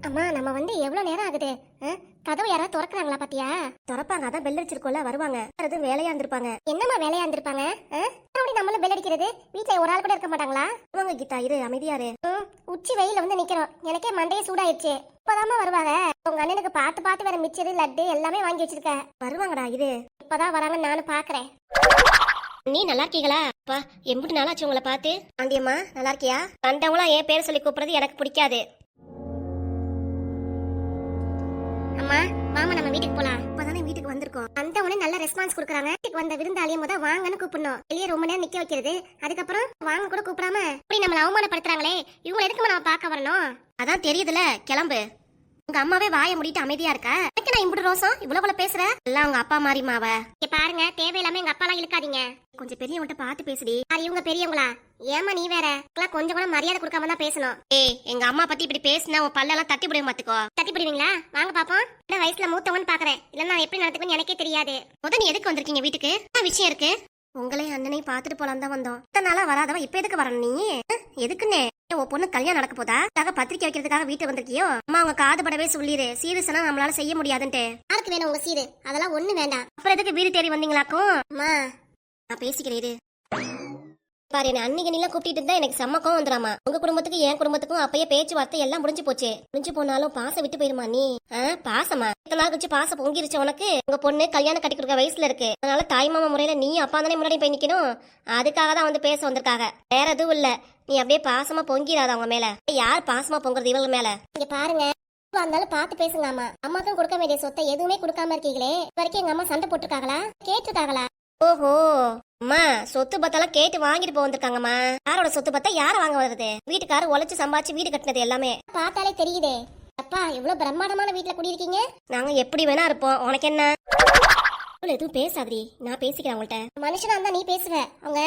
அம்மா நம்ம வந்து எவ்வளவு நேரம் ஆகுது? கதவு யாராவது திறக்கிறாங்களா பாத்தியா? திறப்பாங்க, அதான் பெல் அடிச்சிருக்கோம்ல, வருவாங்க. அது வேலையா இருந்திருப்பாங்க. என்னம்மா வேலையா இருந்திருப்பாங்க? மறுபடியும் நம்மளும் பெல் அடிக்கிறது? வீட்டுல ஒரு ஆள் கூட இருக்க மாட்டாங்களா? வாங்க கீதா, இரு அமைதியா இரு. உச்சி வெயில வந்து நிக்கிறோம், எனக்கே மண்டையே சூடாயிடுச்சு. இப்பதாம்மா வருவாங்க. உங்க அண்ணனுக்கு பார்த்து பார்த்து வேற மிச்சரு லட்டு எல்லாமே வாங்கி வச்சிருக்க. வருவாங்கடா, இது இப்பதான் வராங்க, நானும் பாக்குறேன். நீ நல்லா இருக்கீங்களா? அப்பா எம்பிட்டு நாளாச்சு உங்களை பார்த்து. ஆண்டியம்மா நல்லா இருக்கியா? கண்டவங்களாம் என் பேர் சொல்லி கூப்பிடுறது எனக்கு பிடிக்காது. அம்மா வாமா நம்ம வீட்டுக்கு போலாம். இப்பதானே வீட்டுக்கு வந்திருக்கோம், அந்த உடனே நல்ல ரெஸ்பான்ஸ் கொடுக்குறாங்க. வீட்டுக்கு வந்த விருந்தாளியும் முத வாங்கன்னு கூப்பிடணும். வெளியே ரொம்ப நேரம் நிக்க வைக்கிறது, அதுக்கப்புறம் வாங்க கூட கூப்பிடாம இப்படி நம்மள அவமானப்படுத்துறாங்களே, இவங்களை எதுக்கு நம்ம பார்க்க வரணும்? அதான் தெரியுதுல, கிளம்பு. உங்க அம்மாவே வாயை முடிட்டு அமைதியா இருக்க. எனக்கு நான் இம்புட்டு ரோசம் இவ்வளவு பேசுற எல்லாம் உங்க அப்பா மாதிரி மாவ. பாருங்க, தேவையில்லாம எங்க அப்பா எல்லாம் இழுக்காதீங்க. கொஞ்சம் பெரியவங்கிட்ட பார்த்து பேசுடி. இவங்க பெரியவங்களா? ஏமா நீ வேற கொஞ்சம் கூட மரியாதை கொடுக்காம தான் பேசணும். எங்க அம்மா பத்தி இப்படி பேசினா உன் பல்லெல்லாம் தட்டி பிடிவும் பாத்துக்கோ. தட்டி பிடிவீங்களா? வாங்க பாப்போம். வயசுல மூத்தவன்னு பாக்குறேன், இல்லன்னா எப்படி நடத்துக்குன்னு எனக்கே தெரியாது. நீ எதுக்கு வந்திருக்கீங்க வீட்டுக்கு? விஷயம் இருக்கு. உங்களையும் அண்ணனையும் பாத்துட்டு போலாம் தான் வந்தோம். இத்தனை நாளா வராதவ இப்ப எதுக்கு வரணும் நீ? எதுக்குன்னு உன் பொண்ணு கல்யாணம் நடக்க போதா? பத்திரிக்கை வைக்கிறதுக்காக வீட்டுக்கு வந்திருக்கியோ? அம்மா அவங்க காது படவே சொல்லிரு, சீரியஸ்னா நம்மளால செய்ய முடியாதுன்ட்டு. யாருக்கு வேணும் உங்க சீரு? அதெல்லாம் ஒண்ணு வேண்டாம். அப்புறம் எதுக்கு வீடு தேடி வந்தீங்களாக்கும்? அம்மா நான் பேசிக்கிறேன் பாரு, என்ன அன்னைக்கு நீலாம் கூப்பிட்டு இருந்தா எனக்கு செம்மக்கம் வந்துடாமா. உங்க குடும்பத்துக்கு என் குடும்பத்துக்கும் அப்பயே பேச்சுவார்த்தை எல்லாம் முடிஞ்சு போச்சு. முடிஞ்சு போனாலும் பாசம் விட்டு போயிருமா நீ? பாசமா? இத்தனை நாள் கழிச்சு பாசம் பொங்கிருச்சு உனக்கு. உங்க பொண்ணு கல்யாணம் கட்டி கொடுக்க வயசுல இருக்கு, அதனால தாய்மாமா முறையில நீ அப்பா தானே முன்னாடி போய் நிக்கணும். அதுக்காக தான் வந்து பேச வந்திருக்காங்க, வேற எதுவும் இல்ல. நீ அப்படியே பாசமா பொங்கிடாத அவங்க மேல. யார் பாசமா பொங்குறது இவங்க மேல? இங்க பாருங்க, இருந்தாலும் பார்த்து பேசுங்க. அம்மா அம்மாக்கும் கொடுக்க வேண்டிய சொத்தை எதுவுமே கொடுக்காம இருக்கீங்களே. வரைக்கும் எங்க அம்மா சண்டை போட்டிருக்காங்களா, கேட்டிருக்காங்களா? ஓஹோ, அம்மா சொத்து பத்தெல்லாம் கேட்டு வாங்கிட்டு போக வந்திருக்காங்கம்மா. யாரோட சொத்து பத்தா யார வாங்க வருது? வீட்டுக்காரர் உழைச்சு சம்பாதிச்சு வீடு கட்டினது எல்லாமே பார்த்தாலே தெரியுதே. அப்பா எவ்வளவு பிரம்மாண்டமான வீட்டுல குடியிருக்கீங்க. நாங்க எப்படி வேணா இருப்போம், உனக்கு என்ன? எதுவும் பேசாதீ, நான் பேசிக்கிறேன் அவங்கள்ட்ட. மனுஷனா இருந்தா நீ பேசுவ, அவங்க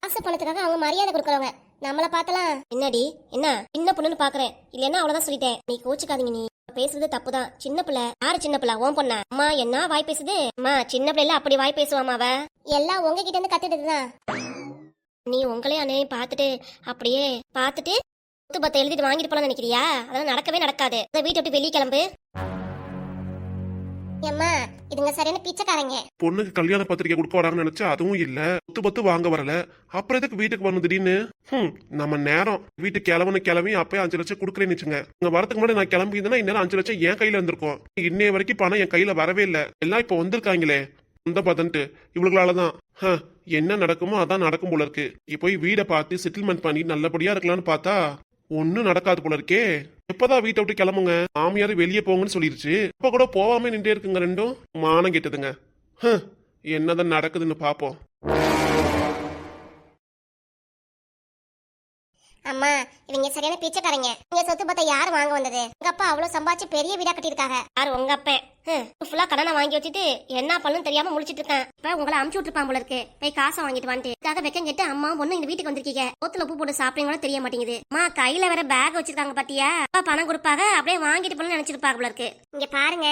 ஆசை பணத்துக்காக அவங்க மரியாதை கொடுக்கறவங்க. நம்மள பார்த்தலாம். என்னடி என்ன சின்ன பொண்ணுன்னு பாக்குறேன், இல்லன்னா அவ்வளவுதான் சொல்லிட்டேன். நீ கோச்சுக்காதீங்க, நீ பேசுறது தப்புதான். சின்ன பிள்ளை. யாரு சின்ன பிள்ளை? ஓன் பொண்ணா? அம்மா என்ன வாய் பேசுது? அம்மா சின்ன பிள்ளைல அப்படி வாய் பேசுவாமா? அவ எல்லாம் உங்ககிட்ட இருந்து கத்துட்டுதான். நீ உங்களே அண்ணனையும் பார்த்துட்டு அப்படியே பார்த்துட்டு சொத்து பத்தை எழுதிட்டு வாங்கிட்டு போலாம் நினைக்கிறியா? அதெல்லாம் நடக்கவே நடக்காது. வீட்டை விட்டு வெளியே கிளம்பு. அம்மா இதுங்க சரியான பிச்சைக்காரங்க. பொண்ணுக்கு கல்யாண பத்திரிக்கை கொடுக்க வராங்கன்னு நினைச்சா அதுவும் இல்ல, சொத்து பத்து வாங்க வரல. அப்புறம் எதுக்கு வீட்டுக்கு வரணும் திடீர்னு? நம்ம நேரம் வீட்டுக்கு கிளம்பி அப்பயே 5 லட்சம் கொடுக்குறேன்னு வச்சுங்க. இங்க வரதுக்கு முன்னாடி நான் கிளம்பி இருந்தேன்னா இன்னும் 5 லட்சம் என் கையில இருந்திருக்கும். இன்னைய வரைக்கும் பணம் என் கையில வரவே இல்ல. எல்லாம் இப்ப வந்திருக்காங்களே அந்த பதன்ட்டு இவளுகளாலதான். என்ன நடக்குமோ அதான் நடக்கும் போல இருக்கு. போய் வீடை பார்த்து செட்டில்மெண்ட் பண்ணி நல்லபடியா இருக்கலாம்னு பார்த்தா ஒன்னும் நடக்காது போல இருக்கே. எப்பதான் வீட்டை விட்டு கிளம்புங்க? மாமியாரு வெளியே போங்கன்னு சொல்லிருச்சு, அப்ப கூட போவாம நின்றே இருக்குங்க ரெண்டும். மானம் கெட்டதுங்க. என்னதான் நடக்குதுன்னு பாப்போம். அம்மா இவங்க சரியான பிச்சைக்காரங்க. இங்க சொத்து பார்த்தா யாரு வாங்க வந்தது? உங்க அப்பா அவ்வளவு சம்பாதிச்சு பெரிய வீடா கட்டிருக்காங்க. யாரு உங்க அப்பா? ஃபுல்லா கடனை வாங்கி வச்சுட்டு என்ன பண்ணணும் தெரியாம முடிச்சிட்டு இருக்கேன். இப்ப உங்களை அமுச்சு விட்டுருப்பான் போல இருக்கு, போய் காசை வாங்கிட்டு வந்துட்டு வெக்கம் கேட்டு அம்மா பொண்ணு இந்த வீட்டுக்கு வந்திருக்கீங்க. ஒத்துல உப்பு போட்டு சாப்பிடுங்க தெரிய மாட்டேங்குது. அம்மா கையில வேற பேக் வச்சிருக்காங்க பாத்தியா? அப்பா பணம் கொடுப்பாங்க, அப்படியே வாங்கிட்டு போன நினைச்சிருப்பாங்க போல இருக்கு. இங்க பாருங்க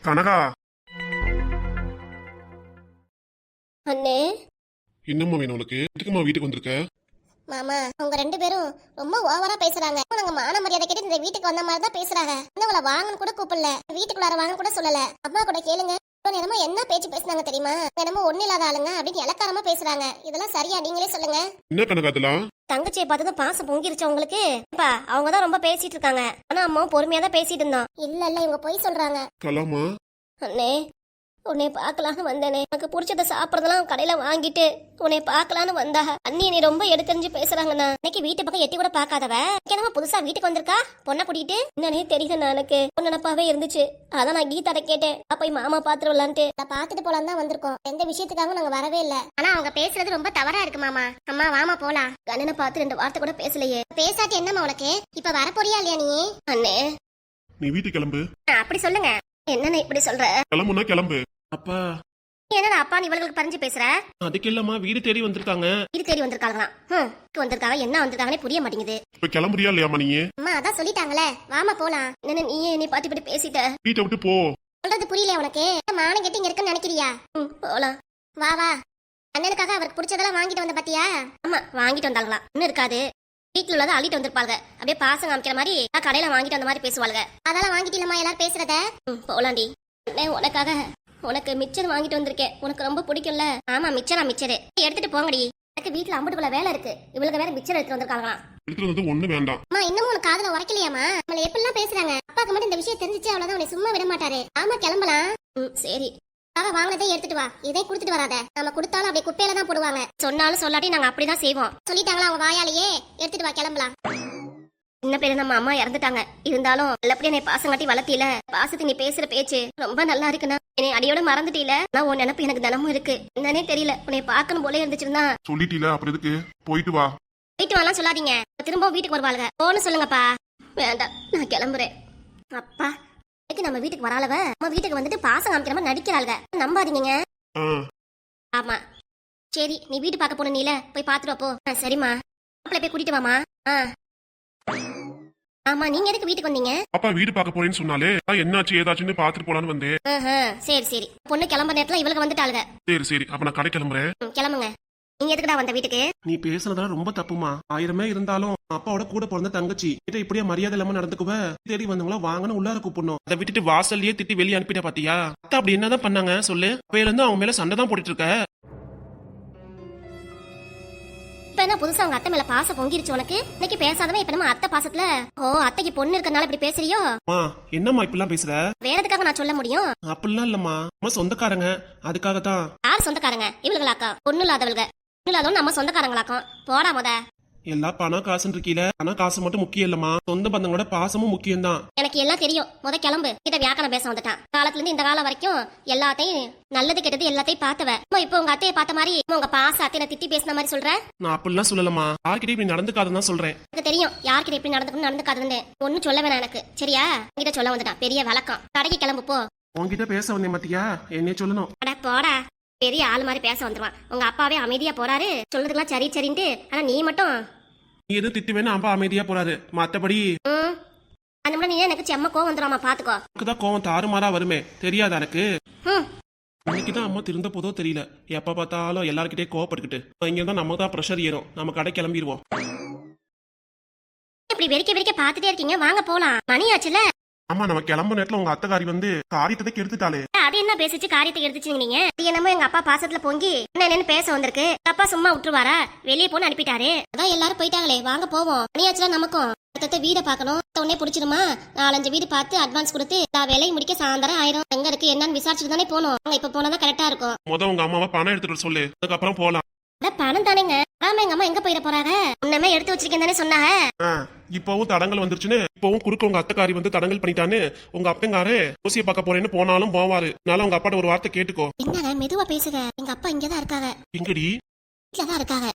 கனகா. அண்ணே என்னம்மா வேணும் உனக்கு? எதுக்குமா வீட்டுக்கு வந்திருக்க? மாமா அவங்க 2 பேரும் ரொம்ப ஓவரா பேசுறாங்க. நாங்க மான மரியாதை கேட்டு இந்த வீட்டுக்கு வந்த மாதிரி தான் பேசுறாங்க. உங்களை வாங்கன்னு கூட கூப்பிடல, வீட்டுக்குள்ளார வாங்கன்னு கூட சொல்லல. அம்மா கூட கேளுங்க, நேரமா என்ன பேச்சு பேசுனாங்க தெரியுமா? நேரமா ஒண்ணு இல்லாத ஆளுங்க அப்படின்னு இலக்காரமா பேசுறாங்க. இதெல்லாம் சரியா? நீங்களே சொல்லுங்க. என்ன கணக்காதலாம்? தங்கச்சியை பார்த்ததும் பாசம் பொங்கிருச்சு உங்களுக்கு. அவங்கதான் ரொம்ப பேசிட்டு இருக்காங்க, ஆனா அம்மாவும் பொறுமையா தான் பேசிட்டு இருந்தோம். இல்ல இவங்க போய் சொல்றாங்க. கலாமா அண்ணே உன்னை பாக்கலான்னு வந்தேனே, எனக்கு பிடிச்சத சாப்பிடறதெல்லாம் கடையில வாங்கிட்டு உன்னை பாக்கலான்னு வந்தா அண்ணி நீ ரொம்ப எடுத்தறிஞ்சு பேசுறாங்கண்ணா. இன்னைக்கு வீட்டு பக்கம் எட்டி கூட பாக்காதவ என்னமா புதுசா வீட்டுக்கு வந்திருக்கா பொண்ணை கூட்டிட்டு. என்னன்னே தெரியல, எனக்கு நினப்பாவே இருந்துச்சு. அதான் நான் கீதாட்ட கேட்டேன், போய் மாமா பாத்துட்டு வரலான்ட்டு. பாத்துட்டு போலாம் தான் வந்திருக்கோம், எந்த விஷயத்துக்காகவும் நாங்க வரவே இல்ல. ஆனா அவங்க பேசுறது ரொம்ப தவறா இருக்கு மாமா. அம்மா வாமா போலாம். கண்ணனை பார்த்து 2 வார்த்தை கூட பேசலையே. பேசாட்டி என்னமா உனக்கு? இப்ப வர போறியா இல்லையா நீ? அண்ணே நீ வீட்டுக்கு கிளம்பு. அப்படி சொல்லுங்க. என்னன்னு இப்படி சொல்ற? கிளம்புனா கிளம்பு. அப்பா என்னடா அப்பா நீ இவங்களுக்கு பறிஞ்சு பேசுற? அதுக்கு இல்லம்மா, வீடு தேடி வந்திருக்காங்க. வீடு தேடி வந்திருக்காங்களாம். வந்திருக்காங்க, என்ன வந்திருக்காங்கன்னே புரிய மாட்டேங்குது. இப்ப கிளம்புறியா இல்லையாமா நீ? அம்மா அதான் சொல்லிட்டாங்களே, வாமா போலாம். என்ன நீ பாட்டி பாட்டி பேசிட்ட? வீட்டை விட்டு போ. சொல்றது புரியல உனக்கு? மானம் கெட்டி இங்க இருக்குன்னு நினைக்கிறியா? போலாம் வா. அண்ணனுக்காக அவருக்கு பிடிச்சதெல்லாம் வாங்கிட்டு வந்த பாத்தியா? ஆமா வாங்கிட்டு வந்தாங்களா? இன்னும் இருக்காது. வீட்டுல உள்ளதை அள்ளிட்டு வந்திருப்பாங்க. அப்படியே பாசம் காமிக்கிற மாதிரி கடையில வாங்கிட்டு வந்த மாதிரி பேசுவாங்க. அதெல்லாம் வாங்கிட்டு இல்லம்மா எல்லாரும் பேசுறத. போலாண்டி. உனக்காக உனக்கு மிச்சர் வாங்கிட்டு வந்திருக்கேன். உனக்கு ரொம்ப பிடிக்கும்ல? ஆமா மிச்சரா மிச்சரு. எடுத்துட்டு போங்கடி. எனக்கு வீட்டுல அம்புட்டுக்குள்ள வேலை இருக்கு. இவளுக்கு வேற மிச்சர் எடுத்துட்டு வந்திருக்காங்களாம். எடுத்துட்டு வந்து ஒண்ணு வேண்டாம். அம்மா இன்னமும் உனக்கு காதுல உரைக்கலையாமா? நம்மள எப்படிலாம் பேசுறாங்க. அப்பாக்கு மட்டும் இந்த விஷயம் தெரிஞ்சிச்சு அவ்வளவுதான், உன்னை சும்மா விட மாட்டாரு. ஆமா கிளம்பலாம். சரி வாங்கினதே எடுத்துட்டு வா. இதை கொடுத்துட்டு வராத. நம்ம கொடுத்தாலும் அப்படியே குப்பையில தான் போடுவாங்க. சொன்னாலும் சொல்லாட்டி நாங்க அப்படிதான் செய்வோம். சொல்லிட்டாங்களா அவங்க வாயாலேயே? எடுத்துட்டு வா கிளம்பலாம். சின்ன பேரு நம்ம அம்மா இறந்துட்டாங்க. இருந்தாலும் நல்லபடியா நீ பாசம் காட்டி வளர்த்தில. பாசத்துக்கு நீ பேசுற பேச்சு ரொம்ப நல்லா இருக்குண்ணா. என்னை அடியோட மறந்துட்டீல. நான் உன் நினைப்பு எனக்கு தினமும் இருக்கு. என்னன்னே தெரியல. உன்னை பார்க்கணும் போல இருந்துச்சுன்னா சொல்லிட்டீல, அப்புறம் எதுக்கு? போயிட்டு வா. போயிட்டு வரலாம் சொல்லாதீங்க. திரும்ப வீட்டுக்கு வருவாளுங்க. போன்னு சொல்லுங்கப்பா. வேண்டாம் நான் கிளம்புறேன். அப்பா இன்னைக்கு நம்ம வீட்டுக்கு வராளவ நம்ம வீட்டுக்கு வந்துட்டு பாசம் காமிக்கிற மாதிரி நடிக்கிறாளுங்க. நம்பாதீங்க. ஆமா சரி நீ வீட்டு பார்க்க போன நீல போய் பாத்துட்டு வா போ. சரிம்மா மாப்பிள்ளை போய் கூட்டிட்டு வாமா. ஆமா நீங்க எதுக்கு வீட்டுக்கு வந்தீங்க? அப்பா வீடு பார்க்க போறேன்னு சொன்னாலே என்னாச்சு ஏதாச்சுன்னு பாத்துட்டு போலான்னு வந்தேன். சரி சரி பொண்ணு கிளம்புற நேரத்துல இவளுக்கு வந்துட்டாளுங்க. சரி சரி அப்ப நான் கடை கிளம்புறேன். கிளம்புங்க. நீங்க எதுக்குடா வந்த வீட்டுக்கு? நீ பேசுனதெல்லாம் ரொம்ப தப்புமா. 1000 இருந்தாலும் அப்பாவோட கூட பிறந்த தங்கச்சி கிட்ட இப்படியே மரியாதை இல்லாம நடந்துக்குவ. தேடி வந்தவங்களா வாங்கன்னு உள்ளார கூப்பிடணும். அதை விட்டுட்டு வாசல்லயே திட்டி வெளியே அனுப்பிட்ட பாத்தியா? அத்தை அப்படி என்னதான் பண்ணாங்க சொல்லு? அப்பையில இருந்து அவங்க மேல சண்டை தான் போட்டுட்டு இருக்க. இப்ப என்ன புதுசா அவங்க அத்தை மேல பாசம் பொங்கிருச்சு உனக்கு? இன்னைக்கு பேசாதவன் இப்ப நம்ம அத்தை பாசத்துல அத்தைக்கு பொண்ணு இருக்கறனால இப்படி பேசுறியோ? அம்மா என்னம்மா இப்படிலாம் பேசுற? வேற எதுக்காக நான் சொல்ல முடியும்? அப்படிலாம் இல்லம்மா, நம்ம சொந்தக்காரங்க அதுக்காகத்தான். யார் சொந்தக்காரங்க? இவளுகளாக்கா? பொண்ணு இல்லாதவளுக. பொண்ணு இல்லாதவன் நம்ம சொந்தக்காரங்களாக்கும். போடா முத. எல்லா பணம் காசுன்னு இருக்கீல. பணம் காசு மட்டும் முக்கியம் இல்லம்மா, சொந்த பந்தங்களோட பாசமும் முக்கியம் தான். எனக்கு எல்லாம் தெரியும். முத கிளம்பு. கிட்ட வியாக்கணம் பேச வந்துட்டான். காலத்துல இருந்து இந்த காலம் வரைக்கும் எல்லாத்தையும் நல்லது கெட்டது எல்லாத்தையும் பார்த்தவ. இப்போ உங்க அத்தையை பார்த்த மாதிரி உங்க பாச அத்தையை திட்டி பேசின மாதிரி சொல்ற? நான் அப்படிலாம் சொல்லலம்மா, யார்கிட்ட இப்படி நடந்துக்காதுன்னு தான் சொல்றேன். எனக்கு தெரியும் யார்கிட்ட இப்படி நடந்துக்காதுன்னு. ஒன்னும் சொல்ல வேணாம் எனக்கு. சரியா? கிட்ட சொல்ல வந்துட்டான். பெரிய வழக்கம். கடைக்கு கிளம்பு போ. உன்கிட்ட பேச வந்தேன் பாத்தியா, என்னைய சொல்லணும். அட போடா. பெரிய ஆள் மாதிரி பேச வந்துருவான். உங்க அப்பாவே அமைதியா போறாரு. சொல்றதுக்கெல்லாம் சரி சரின்ட்டு. ஆனா நீ மட்டும் நீ எதுவும் திட்டு வேணும், அப்பா அமைதியா போறாரு. மத்தபடி அந்த மாதிரி நீ எனக்கு செம்ம கோவம் வந்துடாமா பாத்துக்கோ. தான் கோவம் தாறுமாறா வருமே, தெரியாதா எனக்கு? ம் இன்னைக்குதான் அம்மா திருந்த போதோ தெரியல. எப்ப பார்த்தாலும் எல்லார்கிட்டே கோவப்பட்டுக்கிட்டு இங்க இருந்தா நமக்கு தான் ப்ரெஷர் ஏறும். நம்ம கடை கிளம்பிடுவோம். இப்படி வெறிக்க வெறிக்க பாத்துட்டே இருக்கீங்க. வாங்க போலாம். மணி ஆச்சுல. ஆமா நம்ம கிளம்ப நேரத்துல உங்க அத்தைக்காரி வந்து காரியத்தை கெடுத்துட்டாலே. அது என்ன பேசிச்சு? காரியத்தை எடுத்துச்சீங்க நீங்க. அது என்னமோ எங்க அப்பா பாசத்துல பொங்கி என்னன்னு பேச வந்திருக்கு. அப்பா சும்மா விட்டுருவாரா? வெளியே போன்னு அனுப்பிட்டாரு. அதான் எல்லாரும் போயிட்டாங்களே, வாங்க போவோம். மணியாச்சுல நமக்கும் வீட பாக்கணும். உடனே பிடிச்சிருமா? 4-5 வீடு பார்த்து அட்வான்ஸ் கொடுத்து வேலையை முடிக்க சாயந்தரம் ஆயிரும். எங்க இருக்கு என்னன்னு விசாரிச்சுட்டு தானே போனோம். இப்ப போனதான் கரெக்டா இருக்கும். உங்க அம்மாவை பணம் எடுத்துட்டு சொல்லு, அதுக்கப்புறம் போலாம். பணம் தானேங்க. ஆமா எங்க அம்மா எங்க போயிட போறாங்க? உன்னமே எடுத்து வச்சிருக்கேன் தானே சொன்னாங்க. இப்பவும் தடங்கள் வந்துருச்சுன்னு இப்பவும் குறுக்க உங்க அத்தைக்காரி வந்து தடங்கள் பண்ணிட்டான்னு உங்க அப்பங்காரு ஊசியை பார்க்க போறேன்னு போனாலும் போவாரு. அதனால உங்க அப்பாட்ட ஒரு வார்த்தை கேட்டுக்கோ. என்னங்க மெதுவா பேசுங்க. எங்க அப்பா இங்கதான் இருக்காங்க. எங்கடி? வீட்டுலதான் இருக்காங்க.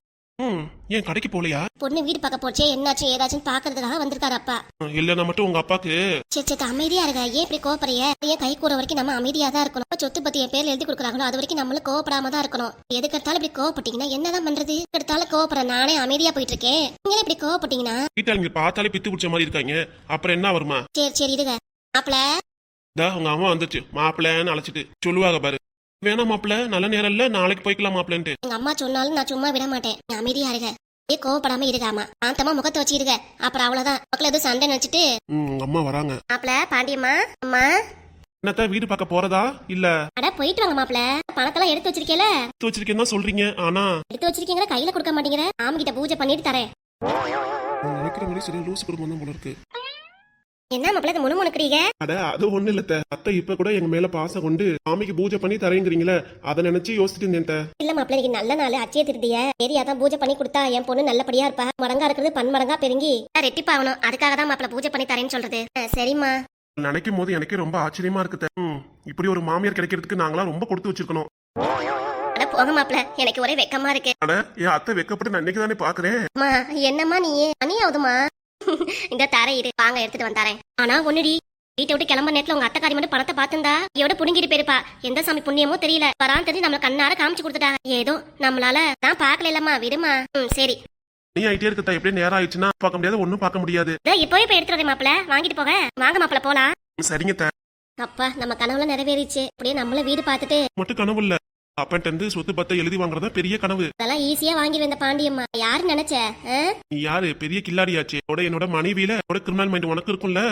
ஏன் கடைக்கு போலையா? பொண்ணு வீடு பார்க்க போச்சே, என்னாச்சு ஏதாச்சும் பாக்குறதுக்காக வந்திருக்காரு அப்பா. இல்லன்னா மட்டும் உங்க அப்பாக்கு சரி அமைதியா இருக்க. ஏன் இப்படி கோவப்படுறீங்க? ஏன் கை கூற வரைக்கும் நம்ம அமைதியா தான் இருக்கணும். சொத்து பத்தி என் பேர்ல எழுதி கொடுக்குறாங்களோ அது வரைக்கும் நம்மளும் கோவப்படாம தான் இருக்கணும். எதுக்கு எடுத்தாலும் இப்படி கோவப்பட்டீங்கன்னா என்னதான் பண்றது? எடுத்தாலும் கோவப்படுற நானே அமைதியா போயிட்டு இருக்கேன். நீங்க இப்படி கோவப்பட்டீங்கன்னா வீட்டால் இங்க பார்த்தாலே பித்து பிடிச்ச மாதிரி இருக்காங்க. அப்புறம் என்ன வருமா? சரி இருங்க. மாப்பிள உங்க அம்மா வந்துச்சு. மாப்பிள்ளன்னு அழைச்சிட்டு சொல்லுவாங்க பாரு. வேணாம் மாப்பிள்ள, நல்ல நேரம் இல்ல, நாளைக்கு போய்க்கலாம் மாப்பிள்ளன்ட்டு. எங்க அம்மா சொன்னாலும் நான் சும்மா விட மாட்டேன். நீ அமைதியா இருக்க. ஏ கோவப்படாம இருக்காமா. ஆந்தமா முகத்தை வச்சு இருக்க. அப்புறம் அவ்வளவுதான். மக்கள் எதுவும் சண்டை நினைச்சிட்டு உங்க அம்மா வராங்க. மாப்பிள பாண்டியம்மா அம்மா என்னத்த வீடு பார்க்க போறதா இல்ல? அட போயிட்டு வாங்க மாப்பிள. பணத்தெல்லாம் எடுத்து வச்சிருக்கேல? எடுத்து வச்சிருக்கேன்னு தான் சொல்றீங்க, ஆனா எடுத்து வச்சிருக்கீங்க கையில கொடுக்க மாட்டேங்கிற. ஆம கிட்ட பூஜை பண்ணிட்டு தரேன். நினைக்கிற மாதிரி சரி லூசு குடும்பம் தான் போல இருக்கு. என்ன மாப்பிள முணுமுணுக்குறீங்க? அட அது ஒண்ணு இல்ல. அத்தை இப்ப கூட எங்க மேல பாசம் கொண்டு சாமிக்கு பூஜை பண்ணி தரேங்கிறீங்களே, அதை நினைச்சு யோசிச்சுட்டு இருந்தேன். இல்ல மாப்பிள இன்னைக்கு நல்ல நாள். அச்சய திருதிய. சரி அதான் பூஜை பண்ணி கொடுத்தா என் பொண்ணு நல்லபடியா இருப்பா. மடங்கா இருக்கிறது பன்மடங்கா பெருங்கி ரெட்டிப்பாகணும். அதுக்காக தான் மாப்பிள பூஜை பண்ணி தரேன்னு சொல்றது. சரிம்மா. நினைக்கும் போது எனக்கே ரொம்ப ஆச்சரியமா இருக்கு. இப்படி ஒரு மாமியார் கிடைக்கிறதுக்கு நாங்களா ரொம்ப கொடுத்து வச்சிருக்கணும். அட போக மாப்பிள, எனக்கு ஒரே வெக்கமா இருக்கு. அட என் அத்தை வெக்கப்பட்டு நான் இன்னைக்கு தானே பாக்குறேன். என்னம்மா நீ அணி ஆகுதுமா? இந்த தர இரு, வாங்க எடுத்துட்டு வந்தாரேன். ஆனா ஒண்ணுடி, வீட்டை விட்டு கிளம்ப நேரத்துல உங்க அத்தைக்காரி மட்டும் பணத்தை பாத்துந்தா எவ்வளவு புடுங்கிட்டு போயிருப்பா. எந்த சாமி புண்ணியமோ தெரியல. வரான்னு தெரிஞ்சு நம்மள கண்ணார காமிச்சு கொடுத்துட்டாங்க. ஏதோ நம்மளால நான் பாக்கல இல்லம்மா, விடுமா. சரி நீ ஆயிட்டே இருக்கா. எப்படியே நேரம் ஆயிடுச்சுன்னா பார்க்க முடியாது, ஒண்ணும் பார்க்க முடியாது. இப்போவே போய் எடுத்துட்டு வரேன் மாப்பிள. வாங்கிட்டு போக. வாங்க மாப்பிள போலாம். சரிங்க. அப்பா நம்ம கனவுல நிறைவேறிச்சு. அப்படியே நம்மள வீடு பார்த்துட்டு மட்டும் கனவு இல்ல, அப்பன்ட்டு இருந்து சொத்து பத்தை எழுதி வாங்குறதா பெரிய கனவு. அதெல்லாம் ஈஸியா வாங்கிடுவேன் இந்த பாண்டியம்மா. யாரு நினைச்ச? நீ யாரு பெரிய கில்லாடியாச்சு. என்னோட மனைவியில கிரிமினல் மைண்ட் உனக்கு இருக்கும்ல.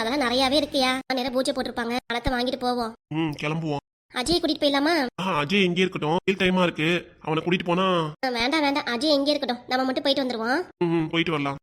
அதெல்லாம் நிறையவே இருக்கியா. நேரம் பூஜை போட்டிருப்பாங்க. பணத்தை வாங்கிட்டு போவோம். கிளம்புவோம். அஜய் கூட்டிட்டு போயிடலாமா? அஜய் எங்கே இருக்கட்டும். வெயில் டைமா இருக்கு. அவனை கூட்டிட்டு போனா வேண்டாம் வேண்டாம், அஜய் எங்கே இருக்கட்டும், நம்ம மட்டும் போயிட்டு வந்துருவோம். போயிட்டு வரலாம்.